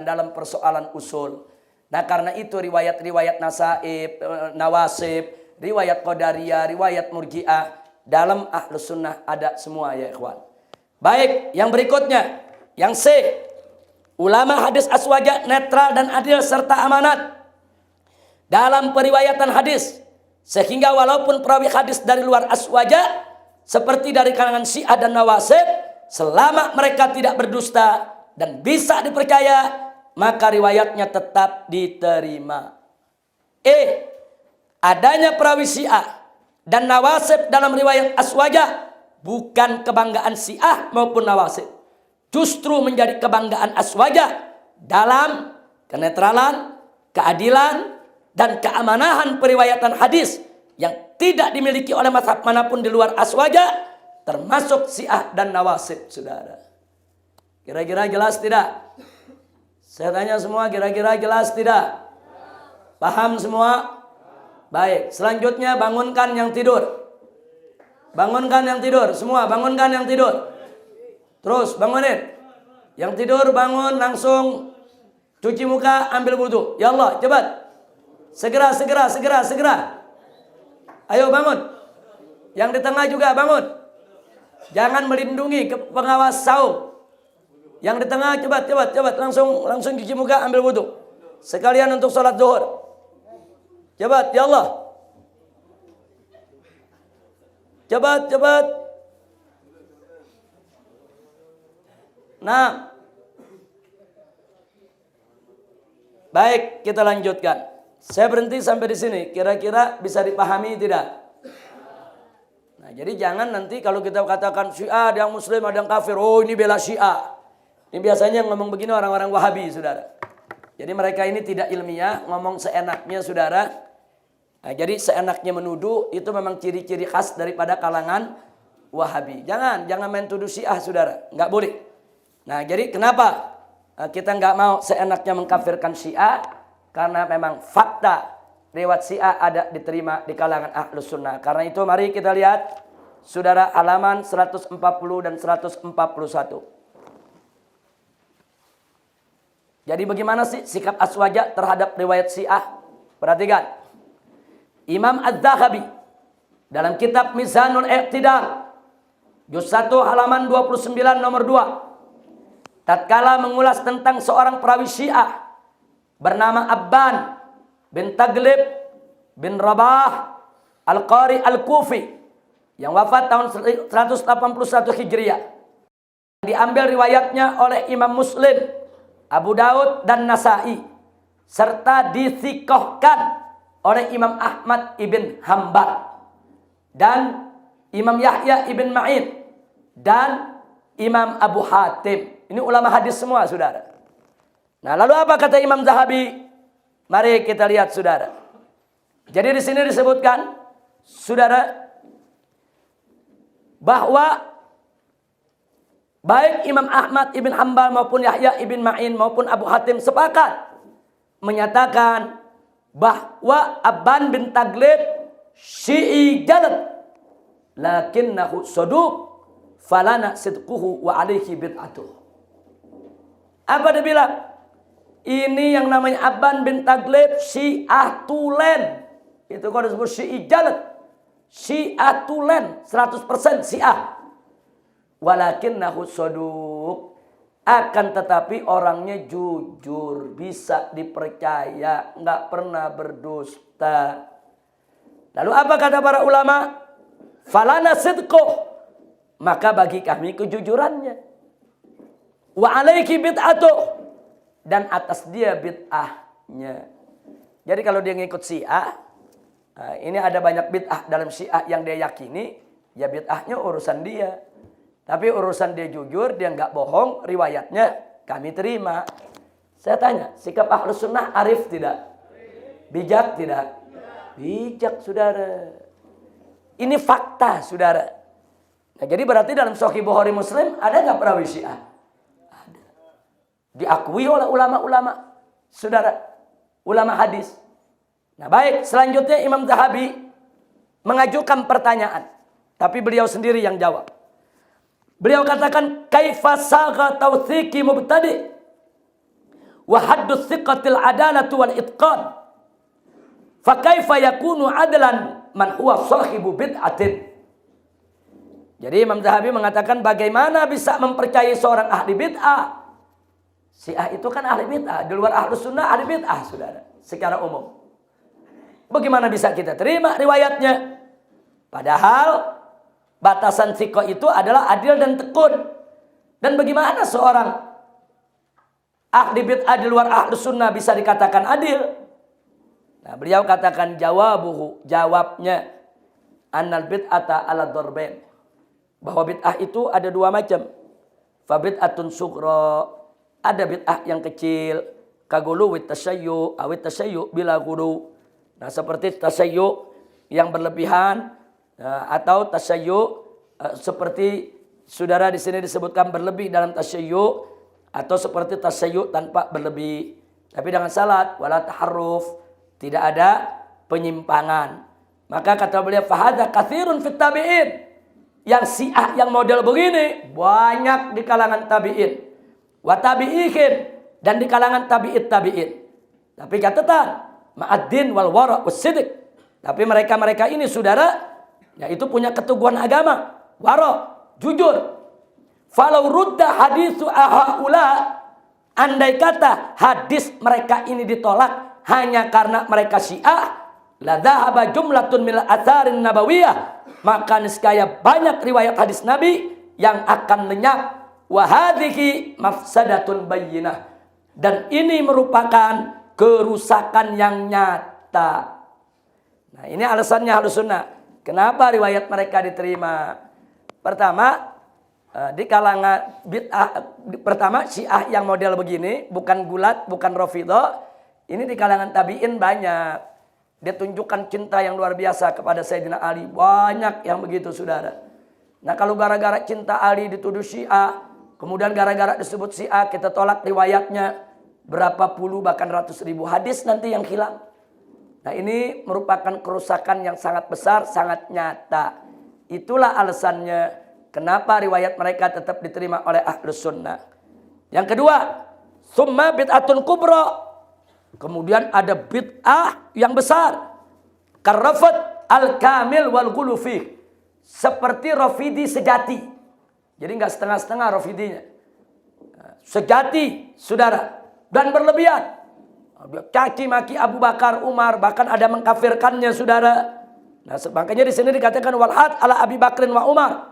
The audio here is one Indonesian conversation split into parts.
dalam persoalan usul. Nah, karena itu riwayat-riwayat nasaib, nawasib, riwayat qadariyah, riwayat murji'ah dalam ahlus sunnah ada semua ya ikhwan. Baik, yang berikutnya, yang C, ulama hadis aswaja netral dan adil serta amanat dalam periwayatan hadis, sehingga walaupun perawi hadis dari luar aswaja seperti dari kalangan Syiah dan Nawasib, selama mereka tidak berdusta dan bisa dipercaya, maka riwayatnya tetap diterima. Adanya perawi Syiah dan Nawasib dalam riwayat aswaja bukan kebanggaan Syiah maupun Nawasib, justru menjadi kebanggaan aswaja dalam kenetralan, keadilan, dan keamanahan periwayatan hadis yang tidak dimiliki oleh mazhab manapun di luar aswaja, termasuk Syiah dan Nawasib, saudara. Kira-kira jelas tidak? Saya tanya semua, kira-kira jelas tidak? Paham semua? Baik, selanjutnya bangunkan yang tidur. Bangunkan yang tidur, semua bangunkan yang tidur. Terus bangunin. Yang tidur bangun, langsung cuci muka, ambil wudu. Ya Allah, cepat. Segera. Ayo bangun. Yang di tengah juga bangun. Jangan melindungi pengawas saum. Yang di tengah cepat. Langsung cuci muka, ambil wudu. Sekalian untuk sholat zuhur. Cepat, ya Allah. Cepat. Nah. Baik, kita lanjutkan. Saya berhenti sampai di sini. Kira-kira bisa dipahami tidak? Nah, jadi jangan nanti kalau kita katakan Syiah ada yang muslim, ada yang kafir. Oh, ini bela Syiah. Ini biasanya ngomong begini orang-orang Wahabi, saudara. Jadi mereka ini tidak ilmiah, ngomong seenaknya, saudara. Nah, jadi seenaknya menuduh itu memang ciri-ciri khas daripada kalangan Wahabi. Jangan main tuduh Syiah, saudara. Nggak boleh. Nah, jadi kenapa kita nggak mau seenaknya mengkafirkan Syiah? Karena memang fakta riwayat Syiah ada diterima di kalangan ahlus sunnah. Karena itu mari kita lihat, saudara, halaman 140 dan 141. Jadi bagaimana sih sikap aswaja terhadap riwayat Syiah? Perhatikan. Imam Az-Zahabi dalam kitab Mizanul I'tidal juz 1 halaman 29 nomor 2, tatkala mengulas tentang seorang perawi Syiah bernama Abban bin Taglib bin Rabah Al-Qari Al-Kufi yang wafat tahun 181 Hijriah. Diambil riwayatnya oleh Imam Muslim, Abu Daud dan Nasai, serta disikohkan oleh Imam Ahmad ibn Hanbal dan Imam Yahya ibn Ma'in dan Imam Abu Hatim. Ini ulama hadis semua, saudara. Nah, lalu apa kata Imam Zahabi? Mari kita lihat, saudara. Jadi di sini disebutkan, saudara, bahwa baik Imam Ahmad ibn Hanbal maupun Yahya ibn Ma'in maupun Abu Hatim sepakat menyatakan bahwa Abban bin Taglib Syi'i jalad lakinnahu saduq falana sidquhu wa alaihi bid'atuh. Apa dia bilang? Ini yang namanya Abban bin Taglib Syiah tulen. Itu kalau disebut Syi'i jalad. Syiah tulen, 100% Syiah. Walakinnahu saduq. Akan tetapi orangnya jujur, bisa dipercaya, nggak pernah berdusta. Lalu apa kata para ulama? Falana sidquh. Maka bagi kami kejujurannya. Wa alaihi bid'atuh. Dan atas dia bid'ahnya. Jadi kalau dia ngikut Syiah, ini ada banyak bid'ah dalam Syiah yang dia yakini, ya bid'ahnya urusan dia. Tapi urusan dia jujur, dia nggak bohong, riwayatnya kami terima. Saya tanya, sikap ahlus sunnah arif tidak? Bijak tidak? Bijak, saudara. Ini fakta, saudara. Nah, jadi berarti dalam Sahih Bukhari Muslim ada nggak perawi Syiah? Ada. Diakui oleh ulama-ulama, saudara, ulama hadis. Nah, baik, selanjutnya Imam Zahabi mengajukan pertanyaan, tapi beliau sendiri yang jawab. Beliau katakan, kaifa saga tawthiki mubtadi wa haddus thiqatil adalatu wal itqan. Fa kaifa yakunu adlan man huwa sahibu bid'atin. Jadi Imam Zahabi mengatakan bagaimana bisa mempercayai seorang ahli bid'ah. Si A itu kan ahli bid'ah, di luar ahlu sunnah ahli bid'ah, saudara, secara umum. Bagaimana bisa kita terima riwayatnya? Padahal batasan thiqah itu adalah adil dan tekun. Dan bagaimana seorang ahli bid'ah di luar ahlu sunnah bisa dikatakan adil? Nah, beliau katakan jawabnya annal bid'ata ala darbain. Bahwa bid'ah itu ada dua macam. Fa bid'atun sughra, ada bid'ah yang kecil, kagulu wit tasayyu, awit tasayyu bila gulu. Nah, seperti tasayyu yang berlebihan atau tasayyu seperti saudara di sini disebutkan berlebih dalam tasayyu, atau seperti tasayyu tanpa berlebih. Tapi dengan salat wala taharruf, tidak ada penyimpangan. Maka kata beliau fahadza katsirun fit tabi'in. Yang Syiah yang model begini banyak di kalangan tabi'in, wa tabi'ihin, dan di kalangan tabi'in. Tapi catatan ma'ad-din wal wara' was-sidq. Tapi mereka ini saudara, yaitu punya keteguhan agama, wara', jujur. Falau rudda haditsu ahaula, andai kata hadis mereka ini ditolak hanya karena mereka Syiah, la dhahaba jumlatun min al-atharin nabawiyah, maka niscaya banyak riwayat hadis Nabi yang akan lenyap. Wa hadhihi mafsadatun bayyinah, dan ini merupakan kerusakan yang nyata. Nah, ini alasannya Ahlus Sunnah kenapa riwayat mereka diterima. Pertama, di kalangan bid'ah, pertama Syiah yang model begini, bukan gulat, bukan Rafidhah, ini di kalangan tabi'in banyak. Dia tunjukkan cinta yang luar biasa kepada Sayyidina Ali. Banyak yang begitu, saudara. Nah, kalau gara-gara cinta Ali dituduh Syiah, kemudian gara-gara disebut Syiah, kita tolak riwayatnya, berapa puluh bahkan ratus ribu hadis nanti yang hilang. Nah, ini merupakan kerusakan yang sangat besar, sangat nyata. Itulah alasannya kenapa riwayat mereka tetap diterima oleh Ahlus Sunnah. Yang kedua, summa bid'atun kubra. Kemudian ada bid'ah yang besar. Karrafat al-kamil wal ghulufi. Seperti Rafidi sejati. Jadi enggak setengah-setengah Rafidinya. Sejati, saudara. Dan berlebihan. Caci maki Abu Bakar, Umar, bahkan ada mengkafirkannya, saudara. Nah, makanya di sini dikatakan walhat ala Abi Bakrin wa Umar.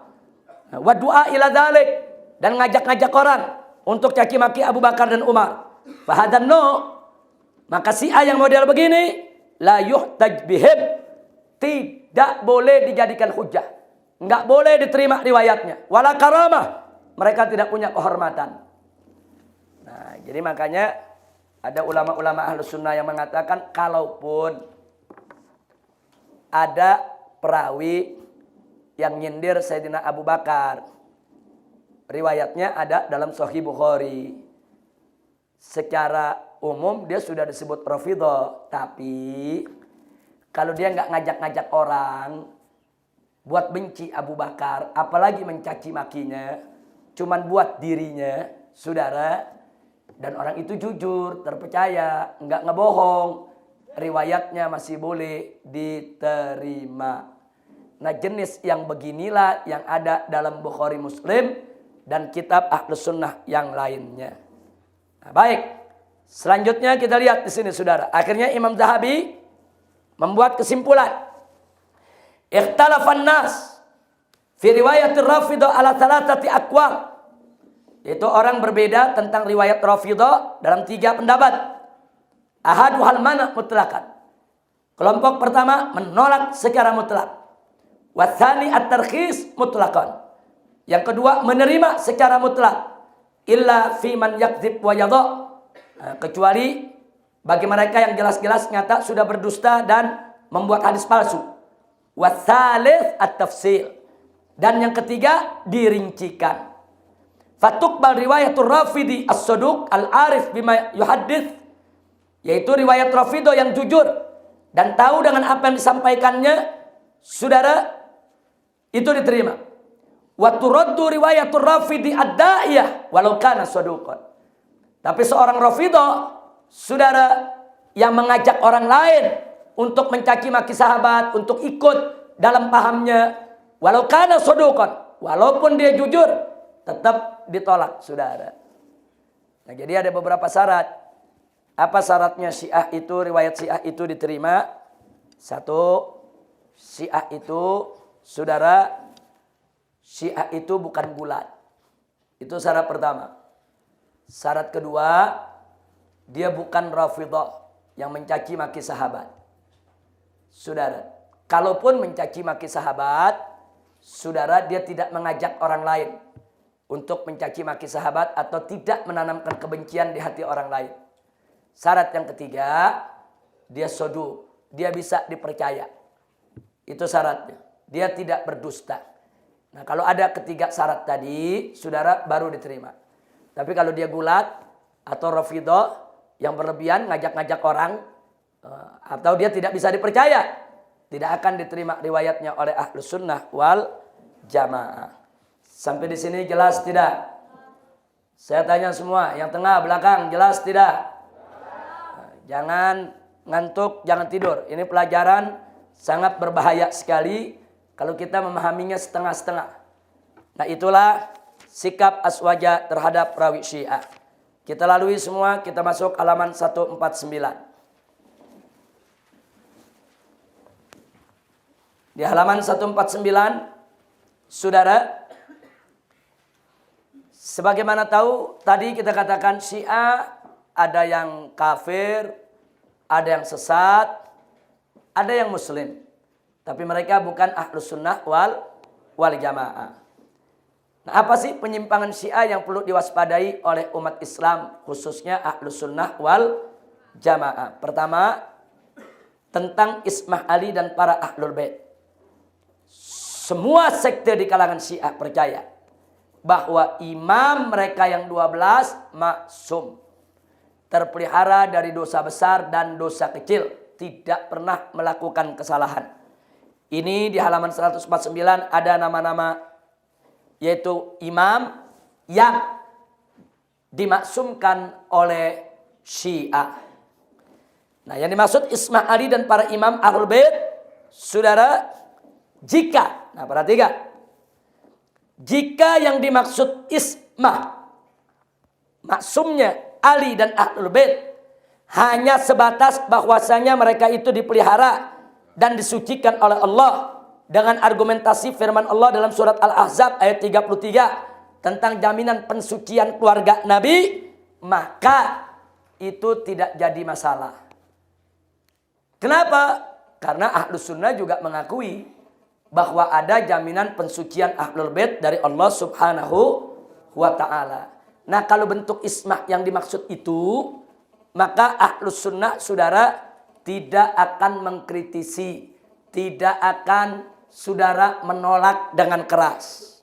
Nah, wa du'a ila dzalik, dan ngajak-ngajak orang untuk caci maki Abu Bakar dan Umar. Fahadan no. Maka Syiah yang model begini la yuhtaj bihim, tidak boleh dijadikan hujah, enggak boleh diterima riwayatnya, wala karamah, mereka tidak punya kehormatan. Nah, jadi makanya ada ulama-ulama Ahlus Sunnah yang mengatakan kalaupun ada perawi yang nyindir Sayyidina Abu Bakar, riwayatnya ada dalam Sahih Bukhari, secara umum dia sudah disebut Rafidhah, tapi kalau dia nggak ngajak-ngajak orang buat benci Abu Bakar, apalagi mencaci makinya, cuman buat dirinya, saudara, dan orang itu jujur, terpercaya, nggak ngebohong, riwayatnya masih boleh diterima. Nah, jenis yang beginilah yang ada dalam Bukhari, Muslim, dan kitab Ahlus Sunnah yang lainnya. Nah, baik. Selanjutnya kita lihat di sini, saudara. Akhirnya Imam Zahabi membuat kesimpulan. Ikhtalafan nas fi riwayatir Rafidhah ala thalathati aqwal. Itu orang berbeda tentang riwayat Rafidhah dalam 3 pendapat. Ahadu hal mana mutlaqan. Kelompok pertama menolak secara mutlak. Wa tsani at-tarkhis mutlaqan. Yang kedua menerima secara mutlak. Illa fi man yakdzib wa yadha. Kecuali bagi mereka yang jelas-jelas nyata sudah berdusta dan membuat hadis palsu. Wa tsalits at-tafsil. Dan yang ketiga dirincikan. Fatuqbal riwayatur Rafidi as-saduq al-arif bima yuhaddits, yaitu riwayat Rafidhah yang jujur dan tahu dengan apa yang disampaikannya, saudara, itu diterima. Wa turaddu riwayatur Rafidi ad-da'iyah walau kana saduqan. Tapi seorang Rafidhah, saudara, yang mengajak orang lain untuk mencaci maki sahabat, untuk ikut dalam pahamnya, walau kana soduqan, walaupun dia jujur, tetap ditolak, saudara. Nah, jadi ada beberapa syarat. Apa syaratnya Syiah itu, riwayat Syiah itu diterima? Satu, Syiah itu, saudara, Syiah itu bukan bulat. Itu syarat pertama. Syarat kedua, dia bukan Rafidhah yang mencaci maki sahabat. Saudara, kalaupun mencaci maki sahabat, saudara, dia tidak mengajak orang lain untuk mencaci maki sahabat atau tidak menanamkan kebencian di hati orang lain. Syarat yang ketiga, dia sodu, dia bisa dipercaya. Itu syaratnya. Dia tidak berdusta. Nah, kalau ada ketiga syarat tadi, saudara, baru diterima. Tapi kalau dia gulat atau Rafidhah yang berlebihan ngajak-ngajak orang, atau dia tidak bisa dipercaya, tidak akan diterima riwayatnya oleh Ahlus Sunnah wal Jamaah. Sampai di sini jelas tidak? Saya tanya semua, yang tengah belakang jelas tidak? Jangan ngantuk, jangan tidur. Ini pelajaran sangat berbahaya sekali kalau kita memahaminya setengah-setengah. Nah, itulah sikap Aswaja terhadap perawi Syiah. Kita lalui semua, kita masuk halaman 149. Di halaman 149, saudara, sebagaimana tahu tadi kita katakan Syiah ada yang kafir, ada yang sesat, ada yang muslim. Tapi mereka bukan Ahlus Sunnah wal Jamaah. Nah, apa sih penyimpangan Syiah yang perlu diwaspadai oleh umat Islam, khususnya Ahlus Sunnah wal Jamaah? Pertama, tentang Ismah Ali dan para Ahlul Bait. Semua sekte di kalangan Syiah percaya bahwa imam mereka yang 12 maksum, terpelihara dari dosa besar dan dosa kecil, tidak pernah melakukan kesalahan. Ini di halaman 149 ada nama-nama, yaitu imam yang dimaksumkan oleh Syiah. Nah, yang dimaksud Ismah Ali dan para imam Ahlul Bait, saudara, jika, nah perhatikan, jika yang dimaksud Ismah, maksumnya Ali dan Ahlul Bait, hanya sebatas bahwasanya mereka itu dipelihara dan disucikan oleh Allah dengan argumentasi firman Allah dalam surat Al-Ahzab ayat 33 tentang jaminan pensucian keluarga Nabi, maka itu tidak jadi masalah. Kenapa? Karena Ahlus Sunnah juga mengakui bahwa ada jaminan pensucian Ahlul Bait dari Allah Subhanahu wa Ta'ala. Nah, kalau bentuk ismah yang dimaksud itu, maka Ahlus Sunnah, saudara, tidak akan mengkritisi, tidak akan, saudara, menolak dengan keras.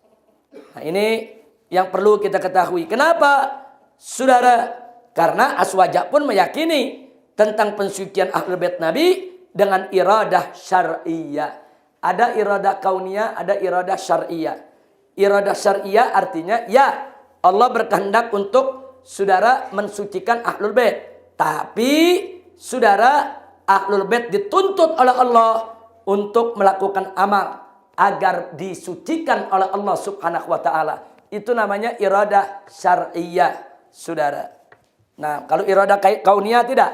Nah, ini yang perlu kita ketahui. Kenapa, saudara? Karena Aswaja pun meyakini tentang pensucian Ahlul Bait Nabi dengan iradah syar'iyah. Ada iradah kauniyah, ada iradah syar'iyah. Iradah syar'iyah artinya, ya, Allah berkehendak untuk, saudara, mensucikan Ahlul Bait. Tapi, saudara, Ahlul Bait dituntut oleh Allah untuk melakukan amal agar disucikan oleh Allah Subhanahu wa Ta'ala. Itu namanya iradah syar'iyah, saudara. Nah, kalau iradah kauniyah tidak.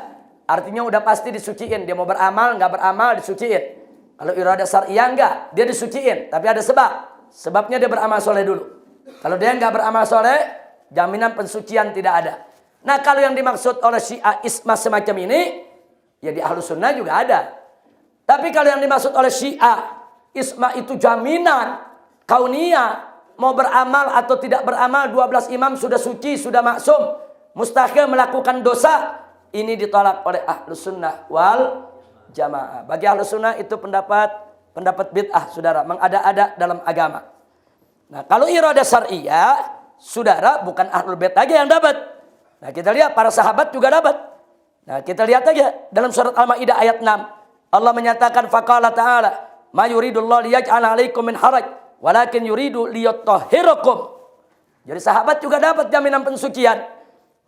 Artinya udah pasti disuciin. Dia mau beramal, nggak beramal, disuciin. Kalau iradah syar'iyah enggak, dia disuciin. Tapi ada sebab. Sebabnya dia beramal soleh dulu. Kalau dia nggak beramal soleh, jaminan pensucian tidak ada. Nah, kalau yang dimaksud oleh Syiah ismah semacam ini, ya di Ahlus Sunnah juga ada. Tapi kalau yang dimaksud oleh Syiah ismah itu jaminan kauniyah, mau beramal atau tidak beramal, 12 imam sudah suci, sudah maksum, mustahil melakukan dosa, ini ditolak oleh Ahlus Sunnah wal Jamaah. Bagi Ahlus Sunnah itu pendapat bid'ah, saudara, mengada-ada dalam agama. Nah, kalau iradah syar'iyah, saudara, bukan Ahlul Bait lagi yang dapat. Nah, kita lihat para sahabat juga dapat. Nah, kita lihat aja dalam surat Al-Maidah ayat 6. Allah menyatakan faqala ta'ala, "Ma yuridullahu liyaj'ala 'alaikum min haraj, walakin yuridu liyutahhirakum." Jadi sahabat juga dapat jaminan pensucian.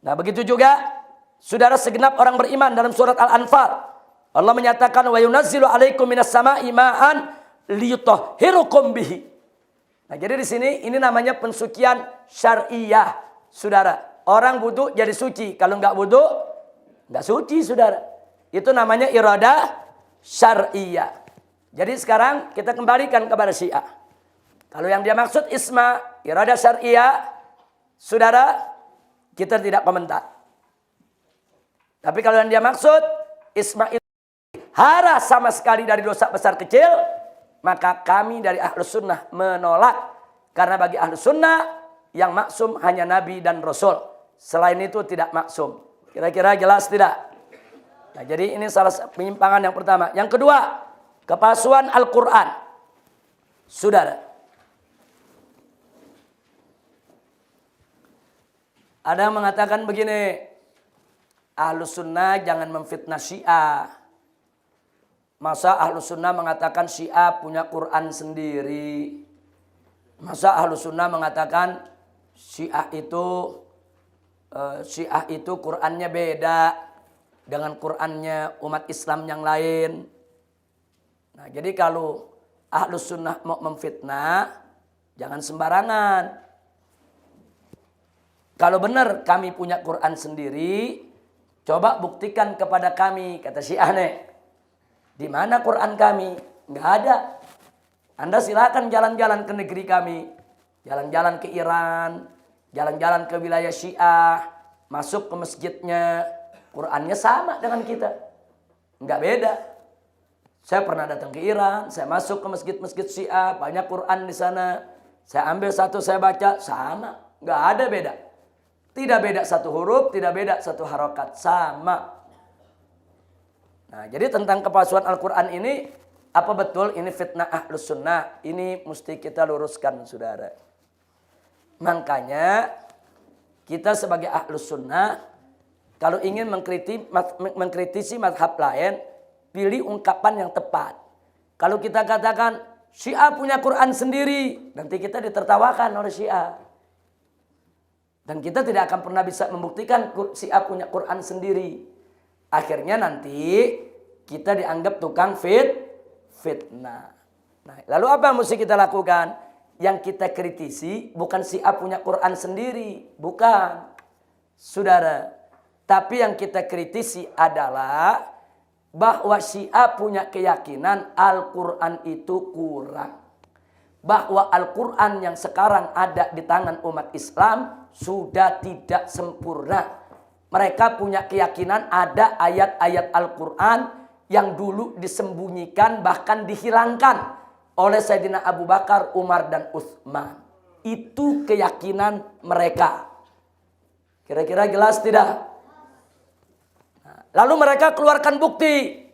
Nah, begitu juga saudara segenap orang beriman dalam surat Al-Anfal. Allah menyatakan wa yunazzilu 'alaikum minas sama'i ma'an liyutahhirukum bihi. Nah, jadi di sini ini namanya pensucian syariah, saudara. Orang wudu jadi suci, kalau enggak wudu enggak suci, saudara. Itu namanya iradah syariah. Jadi sekarang kita kembalikan kepada Syiah. Kalau yang dia maksud isma, iradah syariah, saudara, kita tidak komentar. Tapi kalau yang dia maksud isma itu hara sama sekali dari dosa besar kecil, maka kami dari Ahlus Sunnah menolak. Karena bagi Ahlus Sunnah yang maksum hanya Nabi dan Rasul. Selain itu tidak maksum. Kira-kira jelas tidak? Nah, jadi ini salah satu penyimpangan yang pertama. Yang kedua, kepalsuan Al-Quran. Saudara, ada yang mengatakan begini, Ahlus Sunnah jangan memfitnah Syiah. Masa Ahlus Sunnah mengatakan Syiah punya Quran sendiri? Masa Ahlus Sunnah mengatakan Syiah itu Qurannya beda dengan Qurannya umat Islam yang lain? Nah, jadi kalau Ahlus Sunnah mau memfitnah, jangan sembarangan. Kalau benar kami punya Quran sendiri, coba buktikan kepada kami, kata Syiah nih. Di mana Quran kami? Enggak ada. Anda silakan jalan-jalan ke negeri kami, jalan-jalan ke Iran, jalan-jalan ke wilayah Syiah, masuk ke masjidnya, Qurannya sama dengan kita. Enggak beda. Saya pernah datang ke Iran, saya masuk ke masjid-masjid Syiah, banyak Quran di sana. Saya ambil satu, saya baca, sama. Enggak ada beda. Tidak beda satu huruf, tidak beda satu harokat, sama. Nah, jadi tentang kepalsuan Al-Quran ini, apa betul ini fitnah Ahlus Sunnah? Ini mesti kita luruskan, saudara. Makanya kita sebagai Ahlus Sunnah, kalau ingin mengkritisi mazhab lain, pilih ungkapan yang tepat. Kalau kita katakan Syiah punya Quran sendiri, nanti kita ditertawakan oleh Syiah. Dan kita tidak akan pernah bisa membuktikan Syiah punya Quran sendiri. Akhirnya nanti kita dianggap tukang fitnah. Nah, lalu apa yang mesti kita lakukan? Yang kita kritisi bukan Syiah punya Quran sendiri. Bukan. Saudara. Tapi yang kita kritisi adalah bahwa Syiah punya keyakinan Al-Quran itu kurang. Bahwa Al-Quran yang sekarang ada di tangan umat Islam sudah tidak sempurna. Mereka punya keyakinan ada ayat-ayat Al-Quran yang dulu disembunyikan bahkan dihilangkan oleh Sayyidina Abu Bakar, Umar dan Utsman. Itu keyakinan mereka. Kira-kira jelas tidak? Nah, lalu mereka keluarkan bukti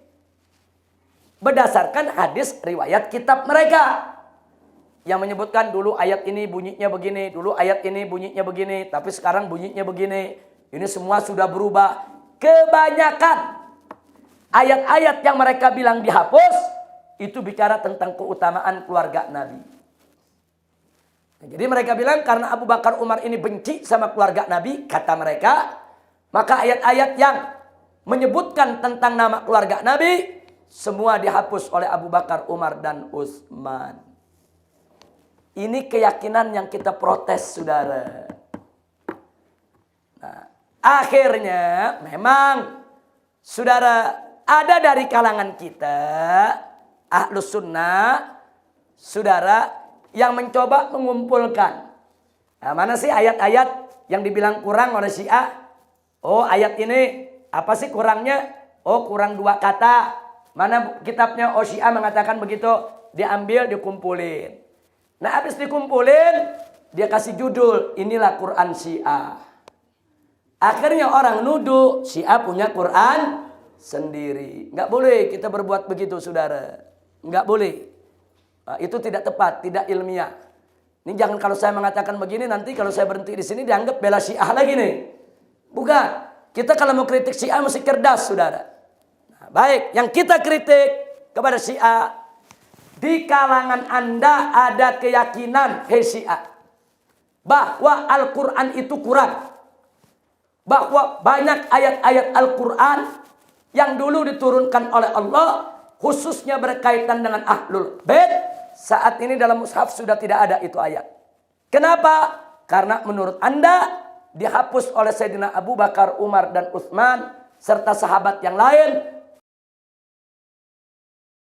berdasarkan hadis riwayat kitab mereka. Yang menyebutkan dulu ayat ini bunyinya begini, dulu ayat ini bunyinya begini, tapi sekarang bunyinya begini. Ini semua sudah berubah. Kebanyakan ayat-ayat yang mereka bilang dihapus, itu bicara tentang keutamaan keluarga Nabi. Nah, jadi mereka bilang karena Abu Bakar Umar ini benci sama keluarga Nabi, kata mereka, maka ayat-ayat yang menyebutkan tentang nama keluarga Nabi, semua dihapus oleh Abu Bakar, Umar dan Utsman. Ini keyakinan yang kita protes, saudara. Nah, akhirnya memang, saudara, ada dari kalangan kita, Ahlus Sunnah, saudara, yang mencoba mengumpulkan. Nah, mana sih ayat-ayat yang dibilang kurang oleh Syiah? Oh, ayat ini, apa sih kurangnya? Oh, kurang 2 kata. Mana kitabnya? Oh, Syiah mengatakan begitu. Diambil, dikumpulin. Nah, habis dikumpulin, dia kasih judul, inilah Quran Syiah. Akhirnya orang nuduh Syiah punya Quran sendiri. Enggak boleh kita berbuat begitu, saudara. Enggak boleh. Nah, itu tidak tepat, tidak ilmiah. Ini jangan kalau saya mengatakan begini, nanti kalau saya berhenti di sini dianggap bela Syiah lagi nih. Bukan. Kita kalau mau kritik Syiah mesti cerdas, saudara. Nah, baik, yang kita kritik kepada Syiah, di kalangan Anda ada keyakinan Syiah bahwa Al-Quran itu kurang. bahwa banyak ayat-ayat Al-Quran yang dulu diturunkan oleh Allah, khususnya berkaitan dengan Ahlul Bait, saat ini dalam mushaf sudah tidak ada itu ayat. Kenapa? Karena menurut Anda dihapus oleh Sayyidina Abu Bakar, Umar, dan Utsman serta sahabat yang lain